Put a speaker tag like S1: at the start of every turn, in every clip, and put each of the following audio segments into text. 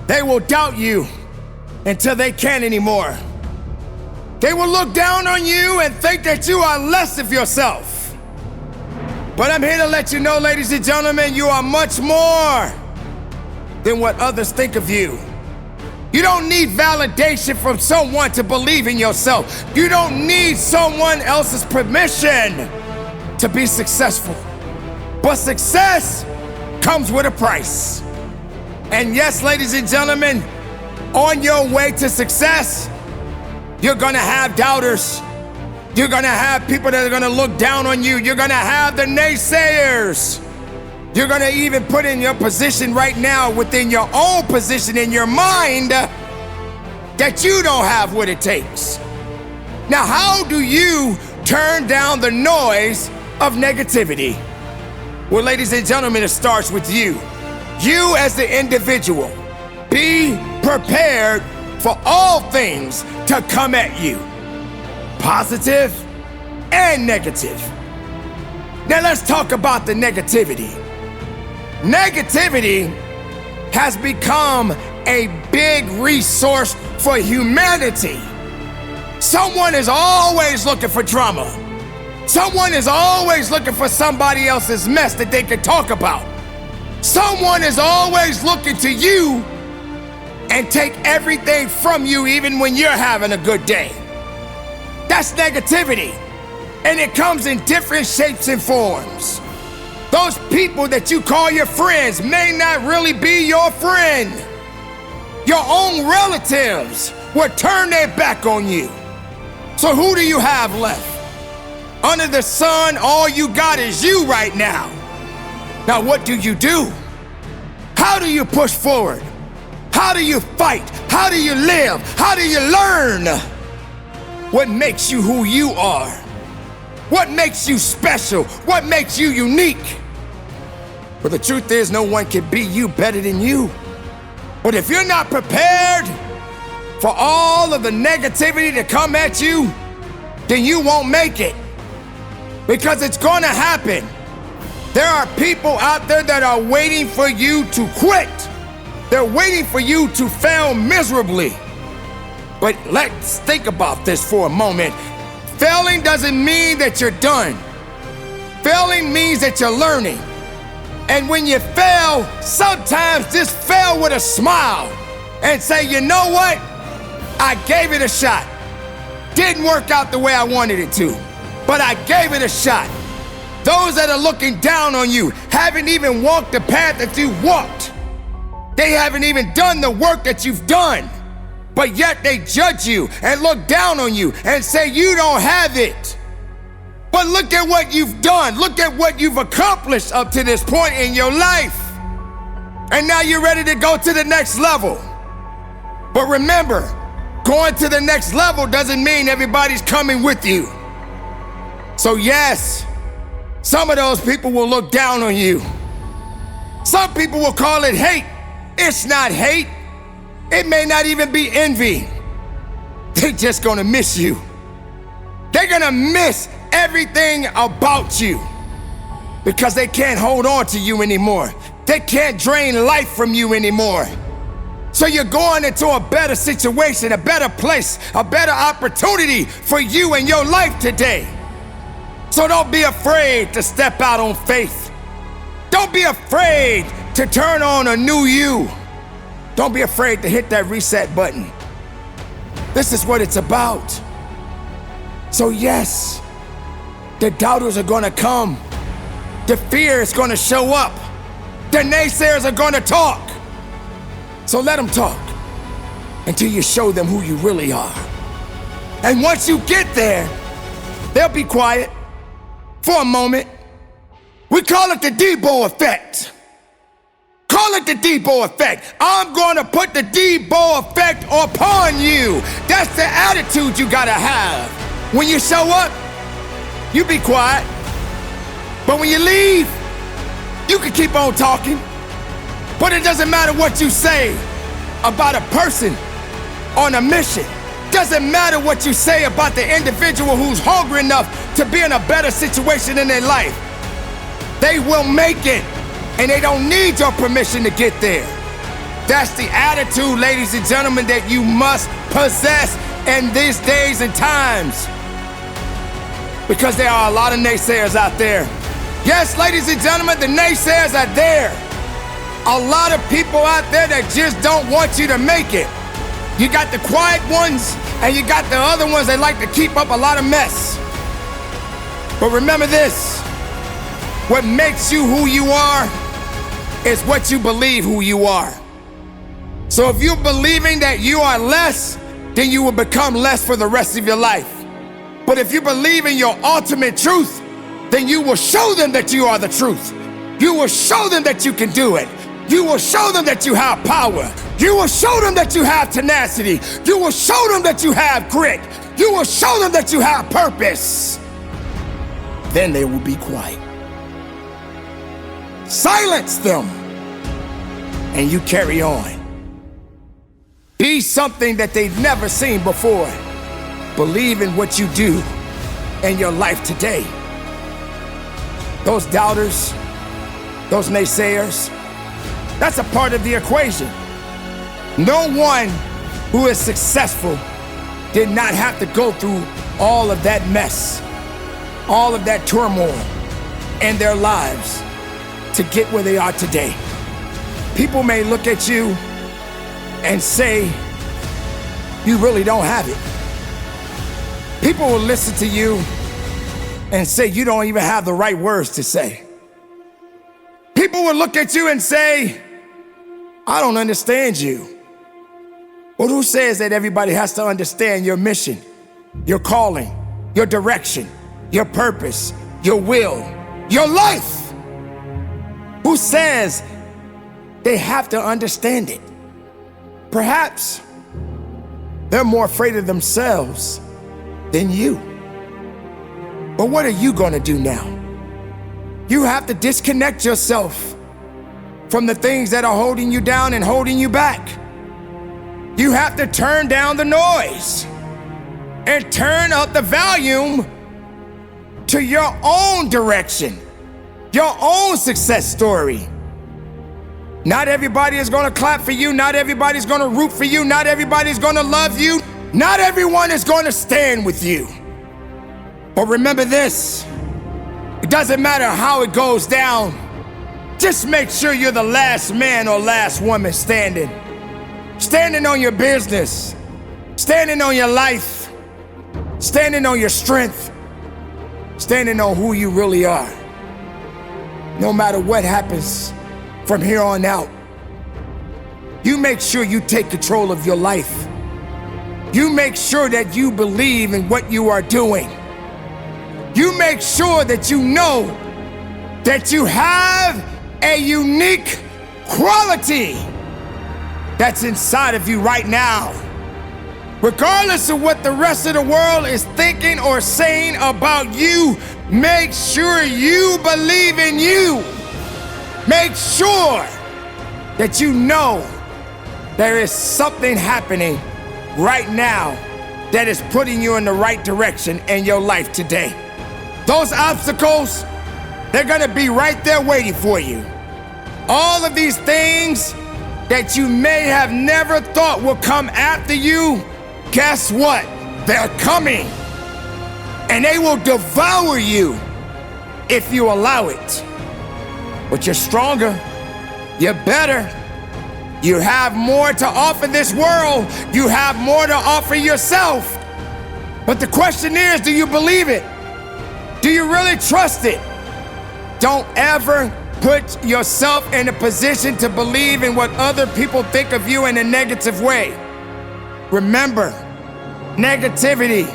S1: They will doubt you until they can't anymore. They will look down on you and think that you are less of yourself. But I'm here to let you know, ladies and gentlemen, you are much more than what others think of you. You don't need validation from someone to believe in yourself. You don't need someone else's permission to be successful. But success comes with a price. And yes, ladies and gentlemen, on your way to success, you're gonna have doubters. You're gonna have people that are gonna look down on you. You're gonna have the naysayers. You're gonna even put in your position right now, within your own position in your mind, that you don't have what it takes. Now, how do you turn down the noise of negativity? Well, ladies and gentlemen, it starts with you. You as the individual. Be prepared for all things to come at you, positive and negative. Now let's talk about the negativity. Negativity has become a big resource for humanity. Someone is always looking for drama. Someone is always looking for somebody else's mess that they can talk about. Someone is always looking to you and take everything from you, even when you're having a good day. That's negativity, and it comes in different shapes and forms. Those people that you call your friends may not really be your friend. Your own relatives will turn their back on you. So who do you have left? Under the sun, all you got is you right now. Now what do? How do you push forward? How do you fight? How do you live? How do you learn? What makes you who you are? What makes you special? What makes you unique? But the truth is, no one can be you better than you. But if you're not prepared for all of the negativity to come at you, then you won't make it. Because it's gonna happen. There are people out there that are waiting for you to quit. They're waiting for you to fail miserably. But let's think about this for a moment. Failing doesn't mean that you're done. Failing means that you're learning. And when you fail, sometimes just fail with a smile and say, you know what? I gave it a shot. Didn't work out the way I wanted it to, but I gave it a shot. Those that are looking down on you haven't even walked the path that you walked. They haven't even done the work that you've done, but yet they judge you and look down on you and say you don't have it. But look at what you've done. Look at what you've accomplished up to this point in your life. And now you're ready to go to the next level. But remember, going to the next level doesn't mean everybody's coming with you. So yes, some of those people will look down on you. Some people will call it hate. It's not hate. It may not even be envy. They're just gonna miss you. They're gonna miss everything about you because they can't hold on to you anymore. They can't drain life from you anymore. So you're going into a better situation, a better place, a better opportunity for you in your life today. So don't be afraid to step out on faith. Don't be afraid to turn on a new you. Don't be afraid to hit that reset button. This is what it's about. So yes, the doubters are gonna come. The fear is gonna show up. The naysayers are gonna talk. So let them talk until you show them who you really are. And once you get there, they'll be quiet for a moment. We call it the Debo effect. Call it the Debo effect. I'm gonna put the Debo effect upon you. That's the attitude you gotta have. When you show up, you be quiet. But when you leave, you can keep on talking. But it doesn't matter what you say about a person on a mission. Doesn't matter what you say about the individual who's hungry enough to be in a better situation in their life. They will make it, and they don't need your permission to get there. That's the attitude, ladies and gentlemen, that you must possess in these days and times. Because there are a lot of naysayers out there. Yes, ladies and gentlemen, the naysayers are there. A lot of people out there that just don't want you to make it. You got the quiet ones, and you got the other ones that like to keep up a lot of mess. But remember this, what makes you who you are is what you believe who you are. So if you're believing that you are less, then you will become less for the rest of your life. But if you believe in your ultimate truth, then you will show them that you are the truth. You will show them that you can do it. You will show them that you have power. You will show them that you have tenacity. You will show them that you have grit. You will show them that you have purpose. Then they will be quiet. Silence them, and you carry on. Be something that they've never seen before. Believe in what you do in your life today. Those doubters, those naysayers, that's a part of the equation. No one who is successful did not have to go through all of that mess, all of that turmoil in their lives to get where they are today. People may look at you and say, you really don't have it. People will listen to you and say, you don't even have the right words to say. People will look at you and say, I don't understand you. But who says that everybody has to understand your mission, your calling, your direction, your purpose, your will, your life? Who says they have to understand it? Perhaps they're more afraid of themselves than you. But what are you gonna do now? You have to disconnect yourself from the things that are holding you down and holding you back. You have to turn down the noise and turn up the volume to your own direction, your own success story. Not everybody is gonna clap for you. Not everybody's gonna root for you. Not everybody's gonna love you. Not everyone is gonna stand with you. But remember this, it doesn't matter how it goes down. Just make sure you're the last man or last woman standing. Standing on your business, standing on your life, standing on your strength, standing on who you really are. No matter what happens from here on out, you make sure you take control of your life. You make sure that you believe in what you are doing. You make sure that you know that you have a unique quality that's inside of you right now. Regardless of what the rest of the world is thinking or saying about you, make sure you believe in you. Make sure that you know there is something happening right now that is putting you in the right direction in your life today. Those obstacles, they're gonna be right there waiting for you. All of these things that you may have never thought will come after you, guess what? They're coming. And they will devour you if you allow it. But you're stronger, you're better. You have more to offer this world. You have more to offer yourself. But the question is, do you believe it? Do you really trust it? Don't ever put yourself in a position to believe in what other people think of you in a negative way. Remember, negativity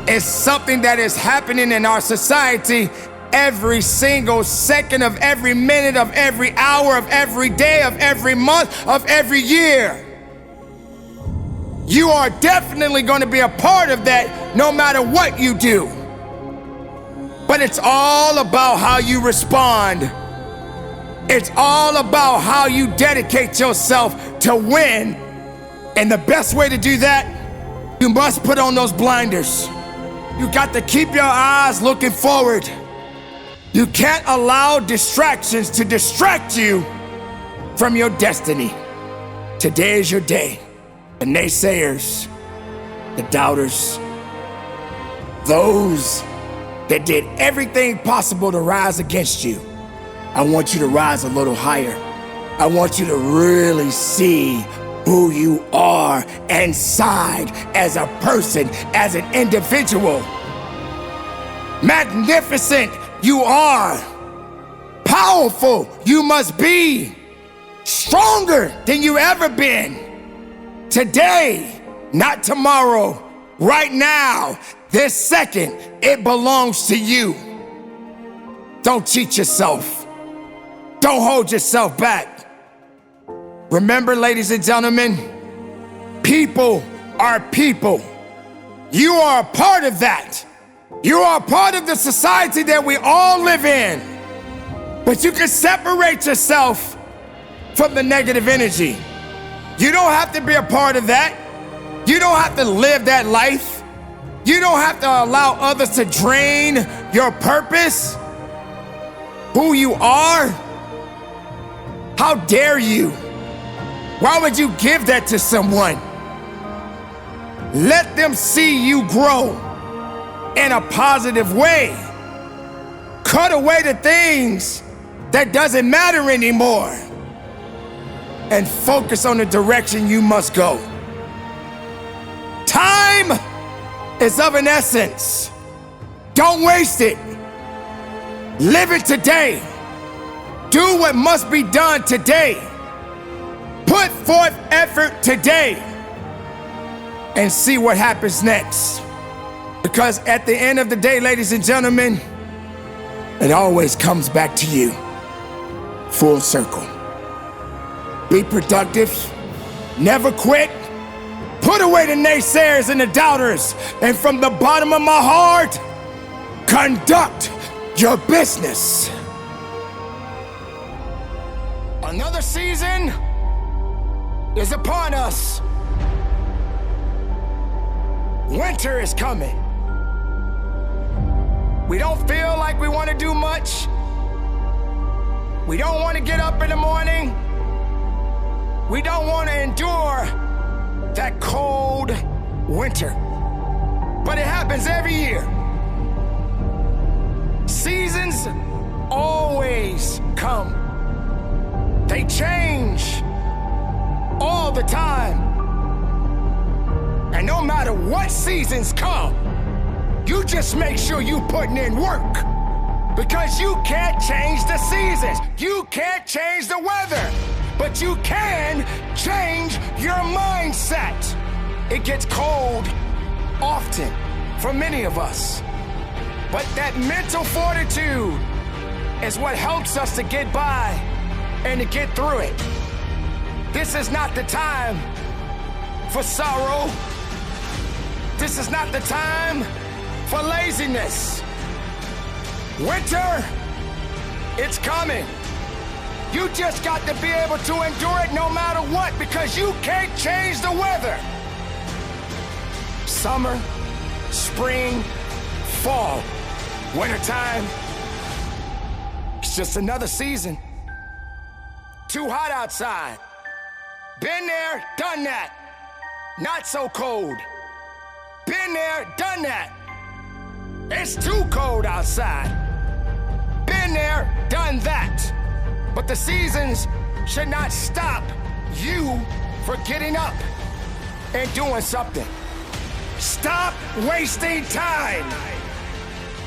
S1: is something that is happening in our society every single second of every minute of every hour of every day of every month of every year. You are definitely going to be a part of that no matter what you do. But it's all about how you respond. It's all about how you dedicate yourself to win. And the best way to do that, you must put on those blinders. You got to keep your eyes looking forward. You can't allow distractions to distract you from your destiny. Today is your day. The naysayers, the doubters, those that did everything possible to rise against you, I want you to rise a little higher. I want you to really see who you are inside as a person, as an individual. Magnificent you are. Powerful you must be. Stronger than you ever been. Today, not tomorrow, right now, this second, it belongs to you. Don't cheat yourself. Don't hold yourself back. Remember, ladies and gentlemen, people are people. You are a part of that. You are a part of the society that we all live in. But you can separate yourself from the negative energy. You don't have to be a part of that. You don't have to live that life. You don't have to allow others to drain your purpose, who you are. How dare you? Why would you give that to someone? Let them see you grow in a positive way. Cut away the things that doesn't matter anymore and focus on the direction you must go. Time is of an essence. Don't waste it. Live it today. Do what must be done today. Put forth effort today and see what happens next. Because at the end of the day, ladies and gentlemen, it always comes back to you. Full circle. Be productive. Never quit. Put away the naysayers and the doubters. And from the bottom of my heart, conduct your business. Another season is upon us. Winter is coming. We don't feel like we want to do much. We don't want to get up in the morning. We don't want to endure that cold winter. But it happens every year. Seasons always come. They change all the time. And no matter what seasons come, you just make sure you putting in work. Because you can't change the seasons. You can't change the weather. But you can change your mindset. It gets cold often for many of us. But that mental fortitude is what helps us to get by and to get through it. This is not the time for sorrow. This is not the time for laziness. Winter, it's coming. You just got to be able to endure it no matter what, because you can't change the weather. Summer, spring, fall, wintertime, it's just another season. Too hot outside. Been there, done that. Not so cold. Been there, done that. It's too cold outside. Been there, done that. But the seasons should not stop you from getting up and doing something. Stop wasting time.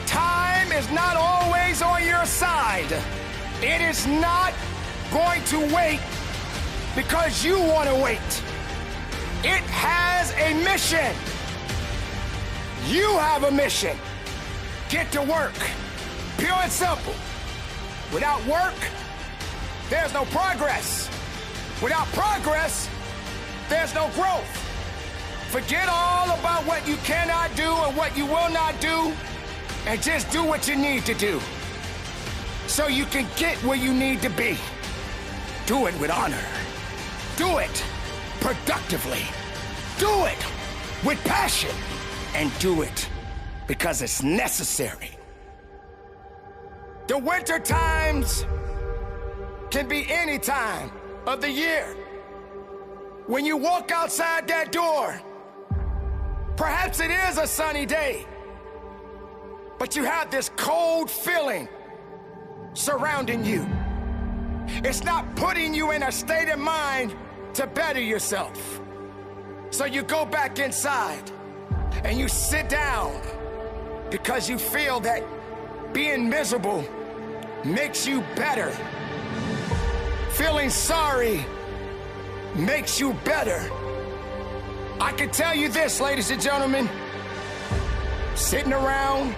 S1: Time is not always on your side. It is not going to wait because you want to wait. It has a mission. You have a mission. Get to work. Pure and simple. Without work, there's no progress. Without progress, there's no growth. Forget all about what you cannot do and what you will not do, and just do what you need to do so you can get where you need to be. Do it with honor. Do it productively. Do it with passion. And do it because it's necessary. The winter times can be any time of the year. When you walk outside that door, perhaps it is a sunny day, but you have this cold feeling surrounding you. It's not putting you in a state of mind to better yourself. So you go back inside and you sit down because you feel that being miserable makes you better. Feeling sorry makes you better. I can tell you this, ladies and gentlemen, sitting around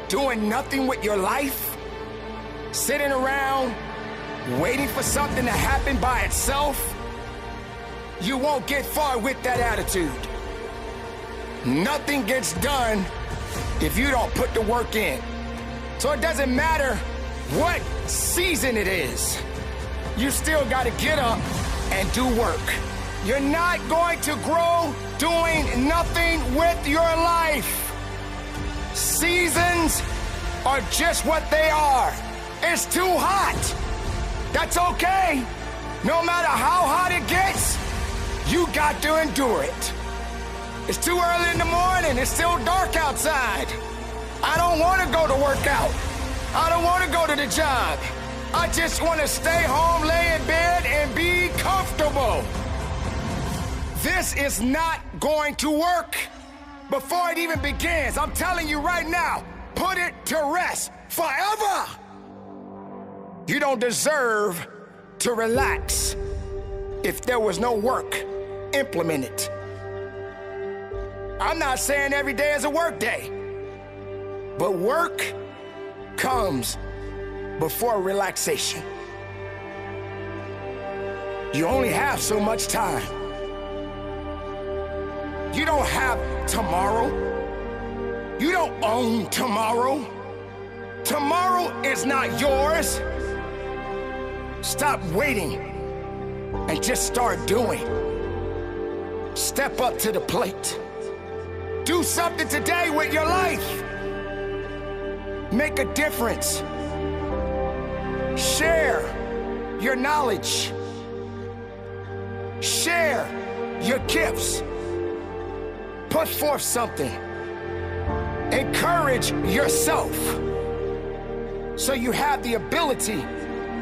S1: doing nothing with your life, sitting around waiting for something to happen by itself, you won't get far with that attitude. Nothing gets done if you don't put the work in. So it doesn't matter what season it is, you still gotta get up and do work. You're not going to grow doing nothing with your life. Seasons are just what they are. It's too hot. That's okay. No matter how hot it gets, you got to endure it. It's too early in the morning. It's still dark outside. I don't want to go to work out. I don't want to go to the job. I just want to stay home, lay in bed, and be comfortable. This is not going to work before it even begins. I'm telling you right now, put it to rest forever. You don't deserve to relax if there was no work implemented. I'm not saying every day is a work day, but work comes before relaxation. You only have so much time. You don't have tomorrow. You don't own tomorrow. Tomorrow is not yours. Stop waiting and just start doing. Step up to the plate. Do something today with your life. Make a difference. Share your knowledge. Share your gifts. Put forth something. Encourage yourself so you have the ability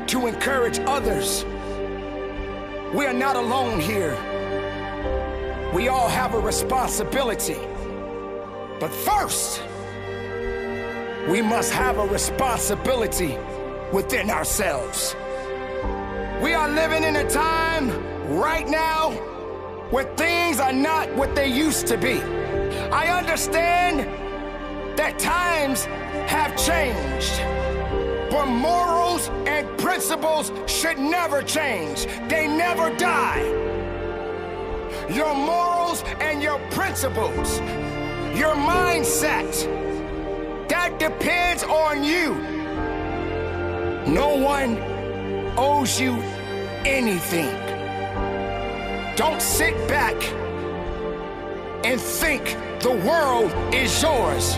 S1: to encourage others. We are not alone here. We all have a responsibility. But first, we must have a responsibility within ourselves. We are living in a time right now where things are not what they used to be. I understand that times have changed, but morals and principles should never change. They never die. Your morals and your principles, your mindset, that depends on you. No one owes you anything. Don't sit back and think the world is yours.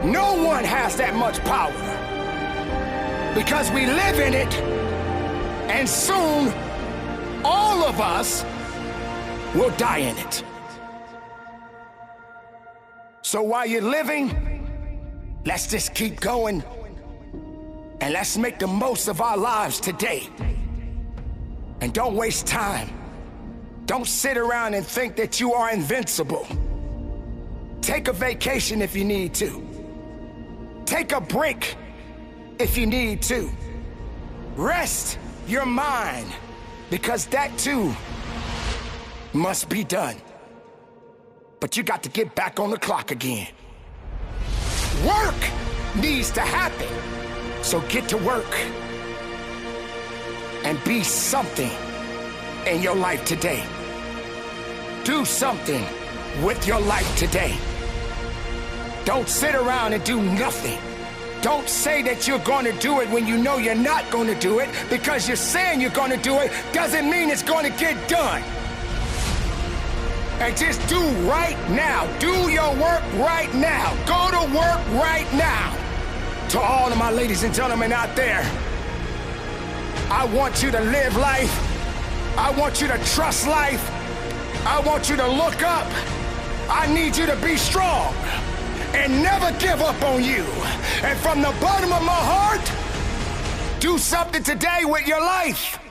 S1: No one has that much power because we live in it, and soon all of us will die in it. So while you're living, let's just keep going and let's make the most of our lives today. And don't waste time. Don't sit around and think that you are invincible. Take a vacation if you need to. Take a break if you need to. Rest your mind, because that too must be done. But you got to get back on the clock again. Work needs to happen. So get to work and be something in your life today. Do something with your life today. Don't sit around and do nothing. Don't say that you're going to do it when you know you're not going to do it, because you're saying you're going to do it doesn't mean it's going to get done. And just do right now. Do your work right now. Go to work right now. To all of my ladies and gentlemen out there, I want you to live life I want you to trust life. I want you to look up. I need you to be strong and never give up on you. And from the bottom of my heart, do something today with your life.